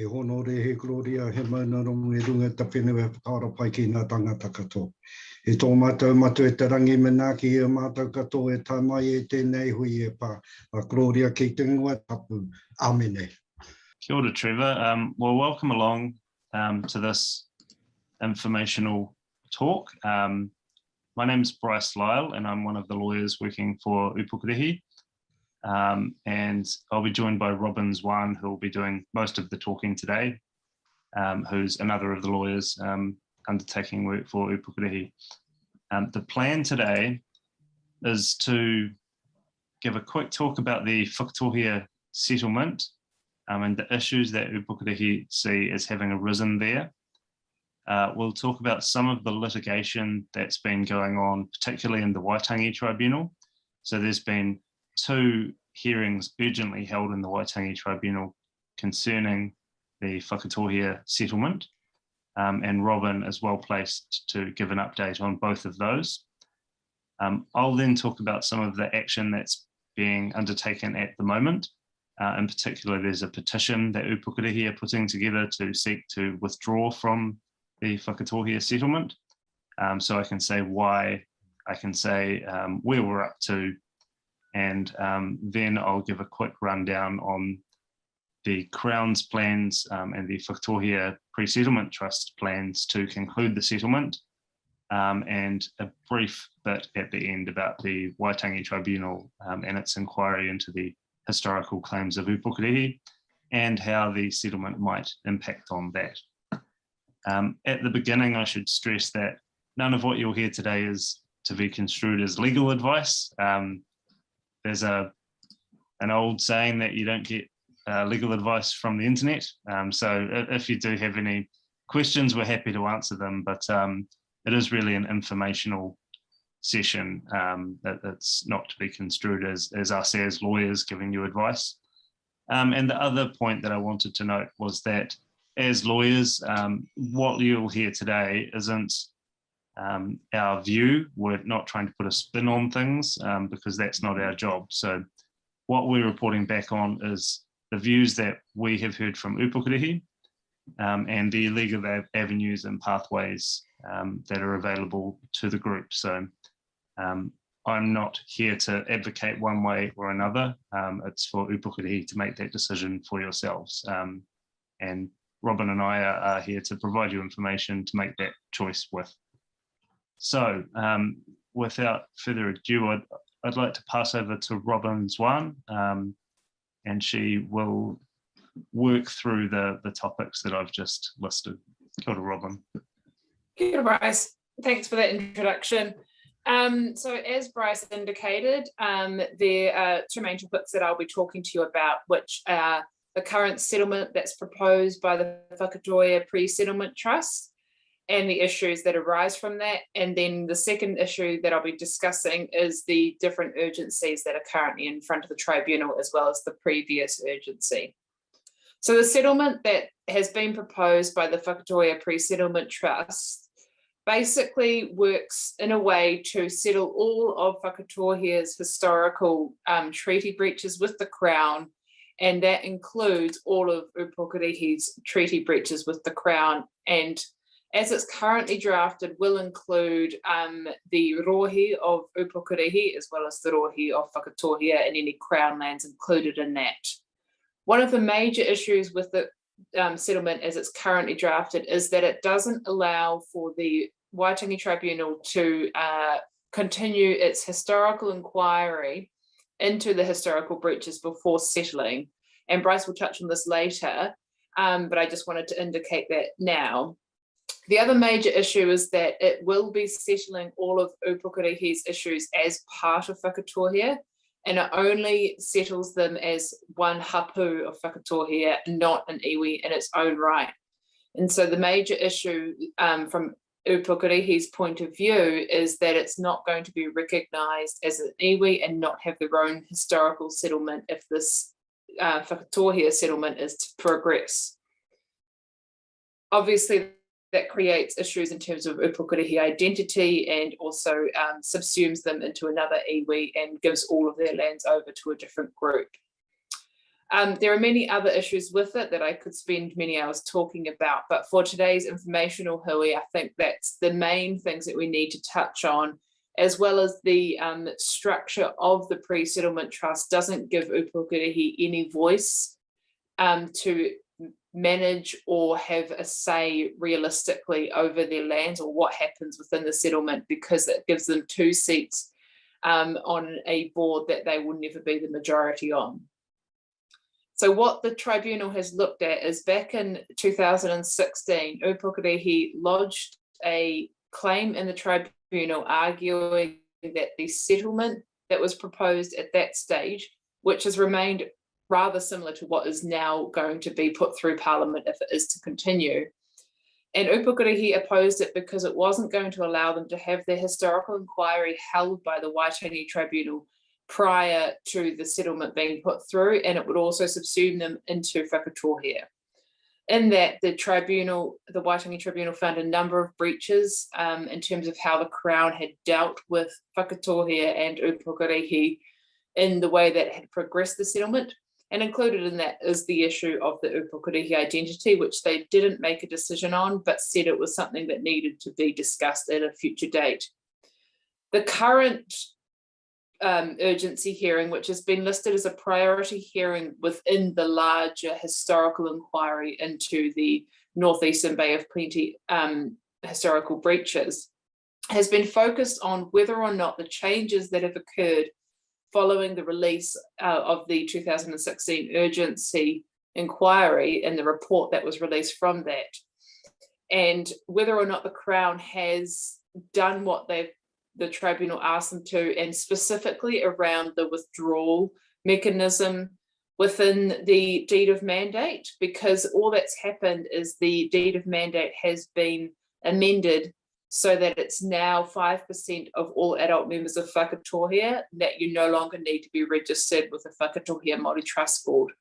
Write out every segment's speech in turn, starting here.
E hono re he gloria he maunarong e runga tapene e whakaara pai ki ngā tangata katoa. E tō mātou e te rangi manaki e mātou katoa e tāmai e tēnei hui e pā. A gloria ki te ngua tapu. Amene. Kia ora, Trevor. Well, welcome along to this informational talk. My name is Bryce Lyle and I'm one of the lawyers working for Upokorehe. And I'll be joined by Robin Zwan, who will be doing most of the talking today, who's another of the lawyers undertaking work for Upokorehe. The plan today is to give a quick talk about the Whakatohea settlement and the issues that Upokorehe see as having arisen there. We'll talk about some of the litigation that's been going on, particularly in the Waitangi Tribunal. So there's been 2 hearings urgently held in the Waitangi Tribunal concerning the Whakatohea settlement, and Robin is well placed to give an update on both of those. I'll then talk about some of the action that's being undertaken at the moment. In particular, there's a petition that Upokorehe are putting together to seek to withdraw from the Whakatohea settlement. So I can say why, I can say where we're up to, and then I'll give a quick rundown on the Crown's plans and the Whakatohea Pre-Settlement Trust plans to conclude the settlement, and a brief bit at the end about the Waitangi Tribunal and its inquiry into the historical claims of Upokorehe and how the settlement might impact on that. At the beginning, I should stress that none of what you'll hear today is to be construed as legal advice. There's an old saying that you don't get legal advice from the internet. So if you do have any questions, we're happy to answer them, but it is really an informational session that's not to be construed as us as lawyers giving you advice. And the other point that I wanted to note was that as lawyers, what you'll hear today isn't our view. We're not trying to put a spin on things because that's not our job. So what we're reporting back on is the views that we have heard from Upokorehe and the legal avenues and pathways that are available to the group. So I'm not here to advocate one way or another. It's for Upokorehe to make that decision for yourselves. And Robin and I are here to provide you information to make that choice with. So without further ado, I'd like to pass over to Robin Zwan, and she will work through the topics that I've just listed. Kia ora, Robin. Kia ora, Bryce. Thanks for that introduction. So as Bryce indicated, there are 2 main topics that I'll be talking to you about, which are the current settlement that's proposed by the Whakatohea Pre-Settlement Trust and the issues that arise from that. And then the second issue that I'll be discussing is the different urgencies that are currently in front of the tribunal, as well as the previous urgency. So the settlement that has been proposed by the Whakatohea Pre-Settlement Trust basically works in a way to settle all of Whakatohea's historical treaty breaches with the Crown, and that includes all of Upokorehe's treaty breaches with the Crown, and as it's currently drafted will include the rohi of Upokorehe as well as the rohi of Whakatohea and any Crown lands included in that. One of the major issues with the settlement as it's currently drafted is that it doesn't allow for the Waitangi Tribunal to continue its historical inquiry into the historical breaches before settling. And Bryce will touch on this later, but I just wanted to indicate that now. The other major issue is that it will be settling all of Upokorehe's issues as part of Whakatohea, and it only settles them as one hapu of Whakatohea, not an iwi in its own right. And so the major issue from Upokorehe's point of view is that it's not going to be recognised as an iwi and not have their own historical settlement if this Whakatohea settlement is to progress. Obviously, that creates issues in terms of Upokorehe identity and also subsumes them into another iwi and gives all of their lands over to a different group. There are many other issues with it that I could spend many hours talking about, but for today's informational hui, I think that's the main things that we need to touch on, as well as the structure of the pre-settlement trust doesn't give Upokorehe any voice to manage or have a say realistically over their lands or what happens within the settlement, because it gives them 2 seats on a board that they will never be the majority on. So what the tribunal has looked at is back in 2016, Upokorehe lodged a claim in the tribunal arguing that the settlement that was proposed at that stage, which has remained rather similar to what is now going to be put through Parliament if it is to continue. And Upokorehe opposed it because it wasn't going to allow them to have their historical inquiry held by the Waitangi Tribunal prior to the settlement being put through, and it would also subsume them into whakatōhea. In that, the Waitangi Tribunal found a number of breaches in terms of how the Crown had dealt with whakatōhea and Upokorehe in the way that it had progressed the settlement, and included in that is the issue of the Upokorehe identity, which they didn't make a decision on, but said it was something that needed to be discussed at a future date. The current urgency hearing, which has been listed as a priority hearing within the larger historical inquiry into the Northeastern Bay of Plenty historical breaches, has been focused on whether or not the changes that have occurred following the release of the 2016 urgency inquiry and the report that was released from that, and whether or not the Crown has done what the tribunal asked them to, and specifically around the withdrawal mechanism within the deed of mandate, because all that's happened is the deed of mandate has been amended so that it's now 5% of all adult members of whakatōhea, that you no longer need to be registered with the Whakatōhea Māori Trust Board.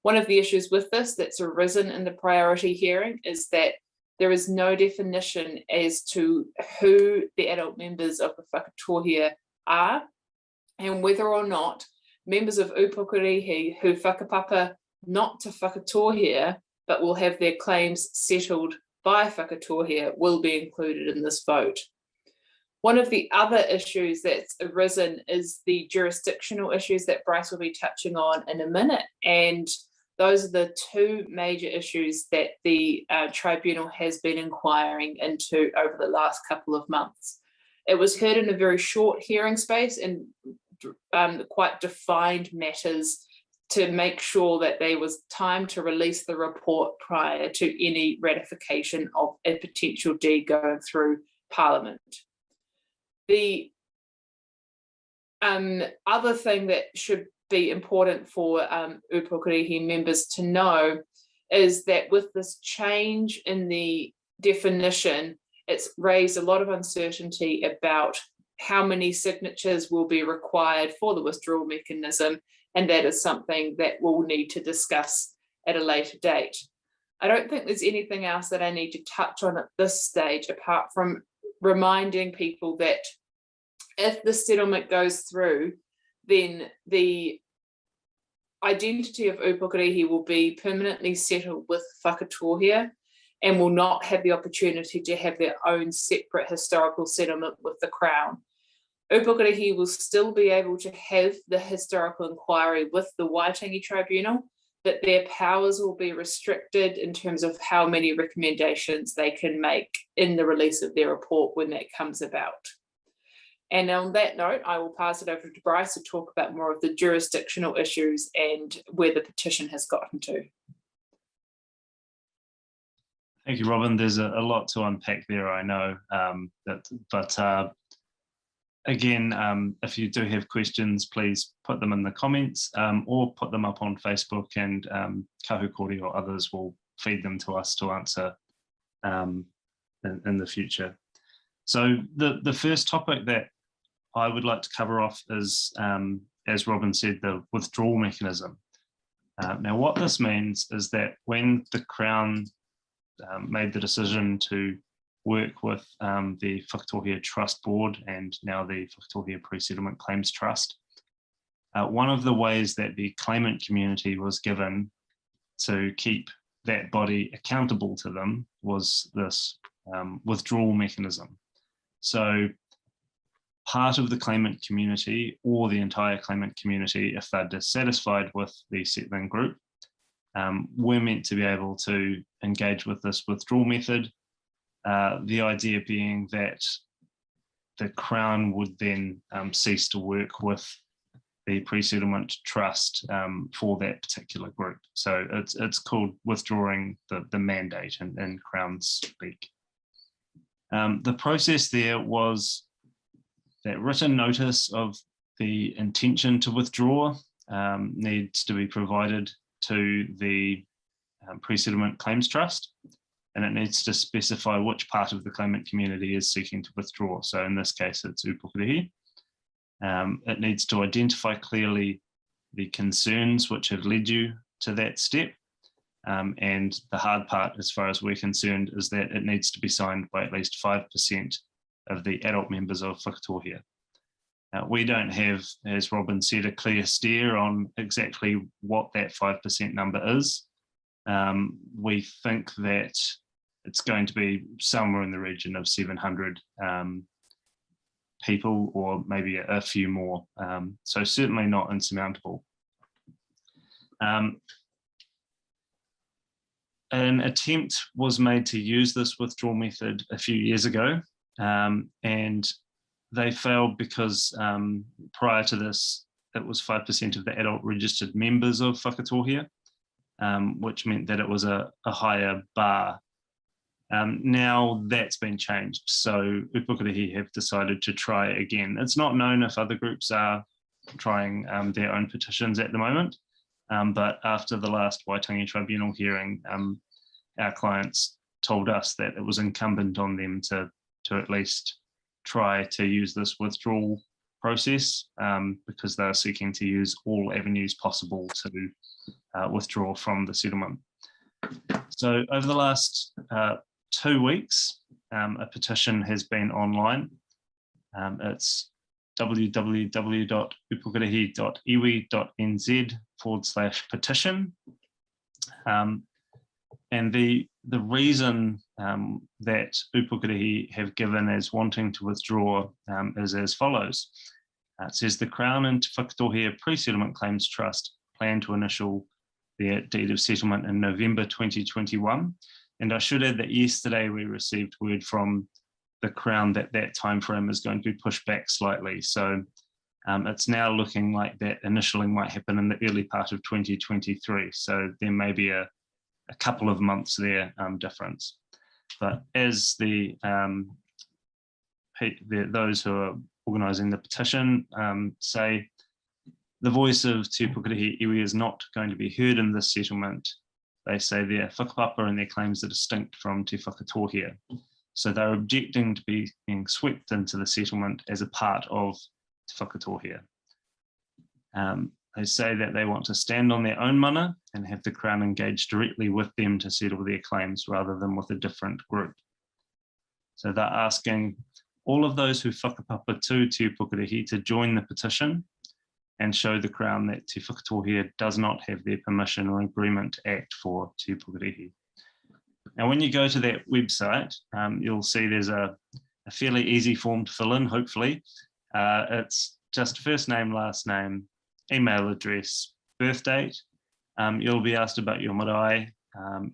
One of the issues with this that's arisen in the priority hearing is that there is no definition as to who the adult members of the whakatōhea are, and whether or not members of Upokorehe who whakapapa not to whakatōhea but will have their claims settled by whakatōhea will be included in this vote. One of the other issues that's arisen is the jurisdictional issues that Bryce will be touching on in a minute, and those are the 2 major issues that the tribunal has been inquiring into over the last couple of months. It was heard in a very short hearing space and quite defined matters to make sure that there was time to release the report prior to any ratification of a potential deed going through Parliament. The other thing that should be important for Upokorehe members to know is that with this change in the definition, it's raised a lot of uncertainty about how many signatures will be required for the withdrawal mechanism, and that is something that we'll need to discuss at a later date. I don't think there's anything else that I need to touch on at this stage, apart from reminding people that if the settlement goes through, then the identity of Upokorehe will be permanently settled with whakatōhea and will not have the opportunity to have their own separate historical settlement with the Crown. Upokorehe will still be able to have the historical inquiry with the Waitangi Tribunal, but their powers will be restricted in terms of how many recommendations they can make in the release of their report when that comes about. And on that note, I will pass it over to Bryce to talk about more of the jurisdictional issues and where the petition has gotten to. Thank you, Robin. There's a lot to unpack there, I know. Again, if you do have questions, please put them in the comments or put them up on Facebook, and Kahu or others will feed them to us to answer in the future. So the first topic that I would like to cover off is, as Robin said, the withdrawal mechanism. Now, what this means is that when the Crown made the decision to work with the Whakatōhea Trust Board and now the Whakatōhea Pre-Settlement Claims Trust, One of the ways that the claimant community was given to keep that body accountable to them was this withdrawal mechanism. So part of the claimant community, or the entire claimant community, if they're dissatisfied with the settling group, we're meant to be able to engage with this withdrawal method. The idea being that the Crown would then cease to work with the pre-settlement trust for that particular group. So it's called withdrawing the mandate in Crown speak. The process there was that written notice of the intention to withdraw needs to be provided to the pre-settlement claims trust, and it needs to specify which part of the claimant community is seeking to withdraw. So in this case, it's Upokorehe. It needs to identify clearly the concerns which have led you to that step. And the hard part, as far as we're concerned, is that it needs to be signed by at least 5% of the adult members of whakatōhea. We don't have, as Robin said, a clear steer on exactly what that 5% number is. We think that it's going to be somewhere in the region of 700 people, or maybe a few more. So certainly not insurmountable. An attempt was made to use this withdrawal method a few years ago, and they failed because prior to this, it was 5% of the adult registered members of whakatōhea, which meant that it was a higher bar. Now that's been changed, so Upokorehe have decided to try again. It's not known if other groups are trying their own petitions at the moment, but after the last Waitangi Tribunal hearing, our clients told us that it was incumbent on them to at least try to use this withdrawal process, because they're seeking to use all avenues possible to withdraw from the settlement. So over the last 2 weeks, a petition has been online. It's www.upokorehe.iwi.nz/petition. And the reason that Upokorehe have given as wanting to withdraw is as follows. It says the Crown and Whakatōhea Pre-Settlement Claims Trust plan to initial their deed of settlement in November 2021. And I should add that yesterday we received word from the Crown that that timeframe is going to be pushed back slightly. So it's now looking like that initialing might happen in the early part of 2023. So there may be a couple of months there difference. But as those who are organising the petition say, the voice of Te Upokorehe Iwi is not going to be heard in this settlement. They say their whakapapa and their claims are distinct from Te Whakatōhea. So they're objecting to being swept into the settlement as a part of Te Whakatōhea. They say that they want to stand on their own mana and have the Crown engage directly with them to settle their claims rather than with a different group. So they're asking all of those who whakapapa to Te Upokorehe to join the petition and show the Crown that Te Whakatōhea does not have their permission or agreement to act for Te Upokorehe. Now, when you go to that website, you'll see there's a fairly easy form to fill in, hopefully. It's just first name, last name, email address, birth date. You'll be asked about your marae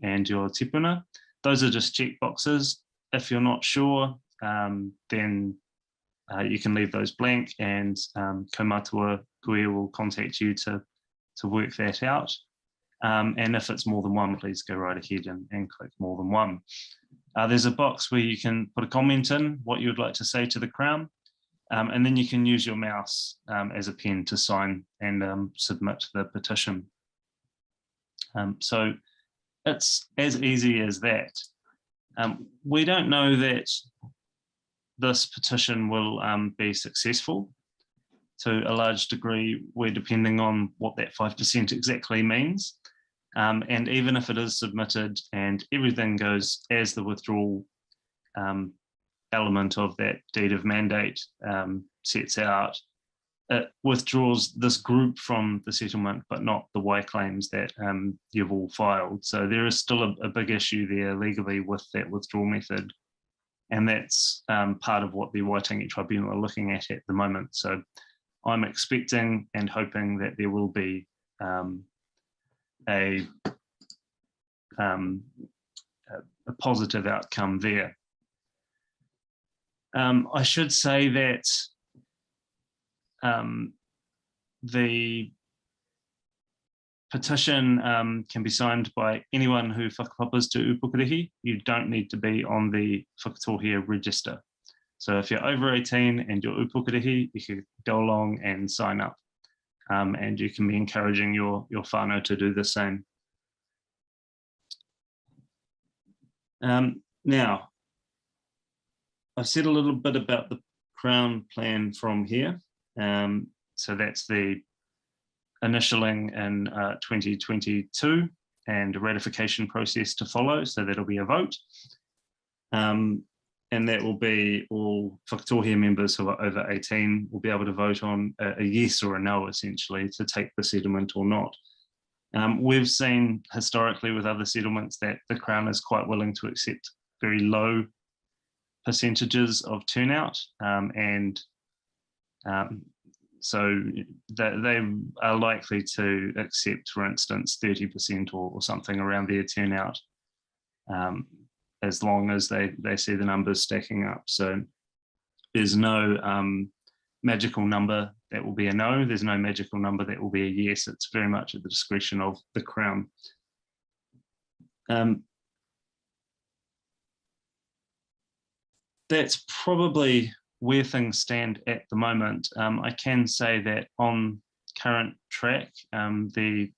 and your tipuna. Those are just check boxes. If you're not sure, then you can leave those blank, and Kaumatua Kuia will contact you to work that out. And if it's more than one, please go right ahead and click more than one. There's a box where you can put a comment in, what you would like to say to the Crown, and then you can use your mouse as a pen to sign and submit the petition. So it's as easy as that. We don't know that this petition will be successful. To a large degree, we're depending on what that 5% exactly means. And even if it is submitted and everything goes as the withdrawal element of that deed of mandate sets out, it withdraws this group from the settlement, but not the Y claims that you've all filed. So there is still a big issue there legally with that withdrawal method. And that's part of what the Waitangi Tribunal are looking at the moment. So I'm expecting and hoping that there will be a positive outcome there. I should say that the petition can be signed by anyone who whakapapas to Upokorehe. You don't need to be on the whakatohea register. So if you're over 18 and you're Upokorehe, you can go along and sign up. And you can be encouraging your whanau to do the same. Now, I've said a little bit about the Crown plan from here. So that's the initialing in 2022 and a ratification process to follow. So that'll be a vote. And that will be all whakatohea members who are over 18 will be able to vote on a yes or a no, essentially, to take the settlement or not. We've seen historically with other settlements that the Crown is quite willing to accept very low percentages of turnout, so that they are likely to accept, for instance, 30% or something around their turnout, as long as they see the numbers stacking up. So there's no magical number that will be a no, there's no magical number that will be a yes. It's very much at the discretion of the Crown. That's probably where things stand at the moment. I can say that on current track, the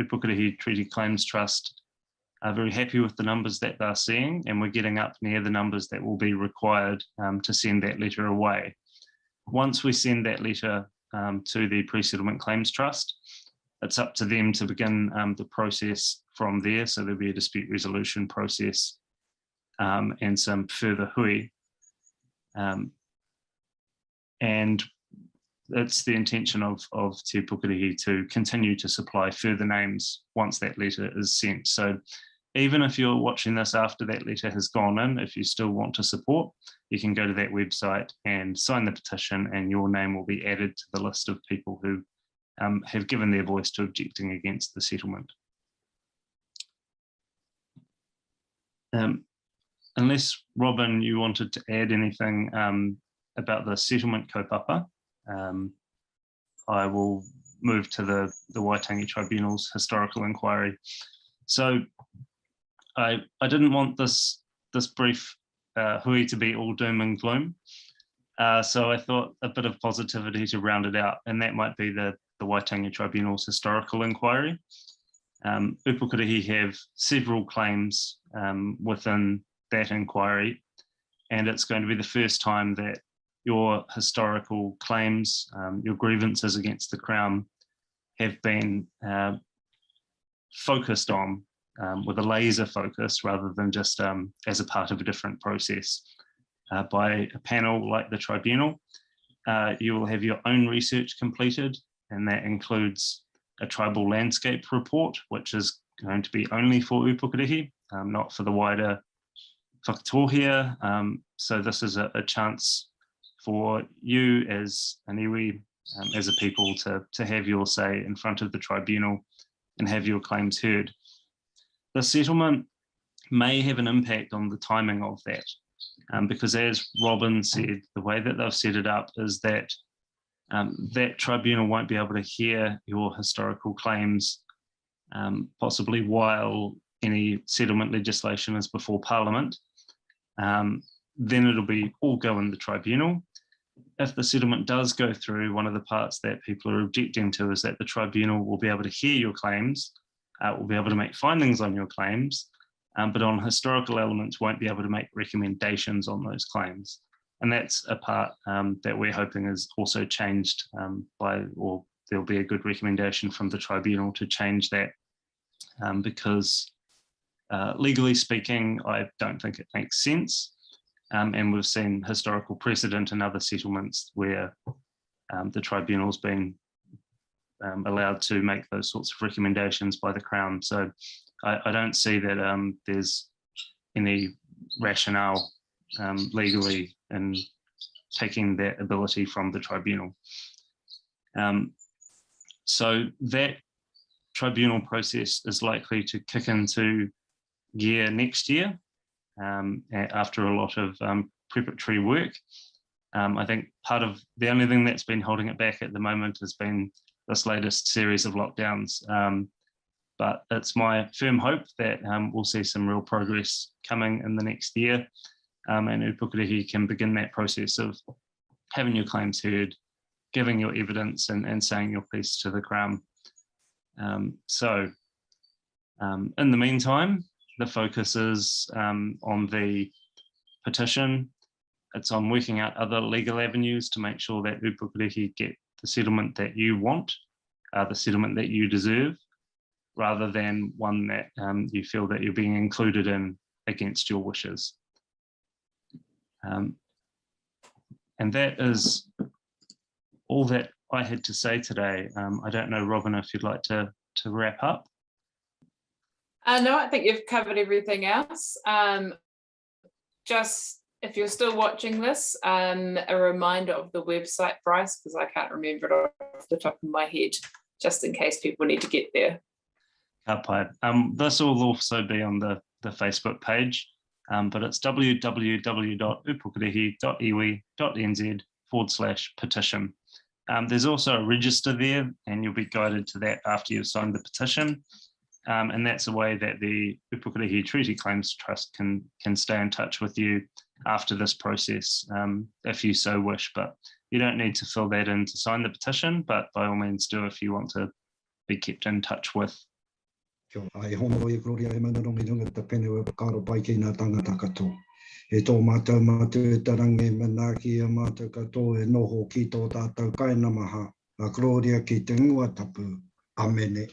Upokorehe Treaty Claims Trust are very happy with the numbers that they're seeing, and we're getting up near the numbers that will be required to send that letter away. Once we send that letter to the Pre-Settlement Claims Trust, it's up to them to begin the process from there. So there'll be a dispute resolution process and some further hui. And it's the intention of Te Upokorehe to continue to supply further names once that letter is sent. So even if you're watching this after that letter has gone in, if you still want to support, you can go to that website and sign the petition, and your name will be added to the list of people who have given their voice to objecting against the settlement. Unless, Robin, you wanted to add anything about the settlement kaupapa, I will move to the Waitangi Tribunal's historical inquiry. So I didn't want this brief hui to be all doom and gloom. So I thought a bit of positivity to round it out, and that might be the Waitangi Tribunal's historical inquiry. Upokorehe have several claims within that inquiry, and it's going to be the first time that your historical claims, your grievances against the Crown have been focused on with a laser focus rather than just as a part of a different process by a panel like the Tribunal. You will have your own research completed, and that includes a tribal landscape report, which is going to be only for Upokorehe, not for the wider whakatohea. So this is a chance for you as an iwi, as a people, to have your say in front of the Tribunal and have your claims heard. The settlement may have an impact on the timing of that, because as Robin said, the way that they've set it up is that that Tribunal won't be able to hear your historical claims, possibly while any settlement legislation is before Parliament. Then it'll be all go in the Tribunal. If the settlement does go through, one of the parts that people are objecting to is that the Tribunal will be able to hear your claims, will be able to make findings on your claims, but on historical elements won't be able to make recommendations on those claims. And that's a part that we're hoping is also changed or there'll be a good recommendation from the Tribunal to change that, because legally speaking, I don't think it makes sense. And we've seen historical precedent in other settlements where the tribunal's been allowed to make those sorts of recommendations by the Crown. So I don't see that there's any rationale legally in taking that ability from the tribunal. So that tribunal process is likely to kick into gear next year after a lot of preparatory work. I think part of the only thing that's been holding it back at the moment has been this latest series of lockdowns. But it's my firm hope that we'll see some real progress coming in the next year, and Upokorehe can begin that process of having your claims heard, giving your evidence and saying your piece to the Crown. So in the meantime, the focus is on the petition. It's on working out other legal avenues to make sure that Upokorehe get the settlement that you want, the settlement that you deserve, rather than one that you feel that you're being included in against your wishes. And that is all that I had to say today. I don't know, Robin, if you'd like to wrap up. No, I think you've covered everything else. Just if you're still watching this, a reminder of the website, Bryce, because I can't remember it off the top of my head, just in case people need to get there. This will also be on the Facebook page, but it's www.upokorehe.iwi.nz/petition. There's also a register there, and you'll be guided to that after you've signed the petition. And that's a way that the Upokorehe Treaty Claims Trust can stay in touch with you after this process, if you so wish. But you don't need to fill that in to sign the petition, but by all means do if you want to be kept in touch with. Ai hono e Gloria e manarongi runga te whenua whakaro pai ki ngā tangata katoa. E tō mātou e tarangi manaki e mātou katoa e noho ki tō tātou kainamaha. A Gloria ki te ngua tapu. Amene.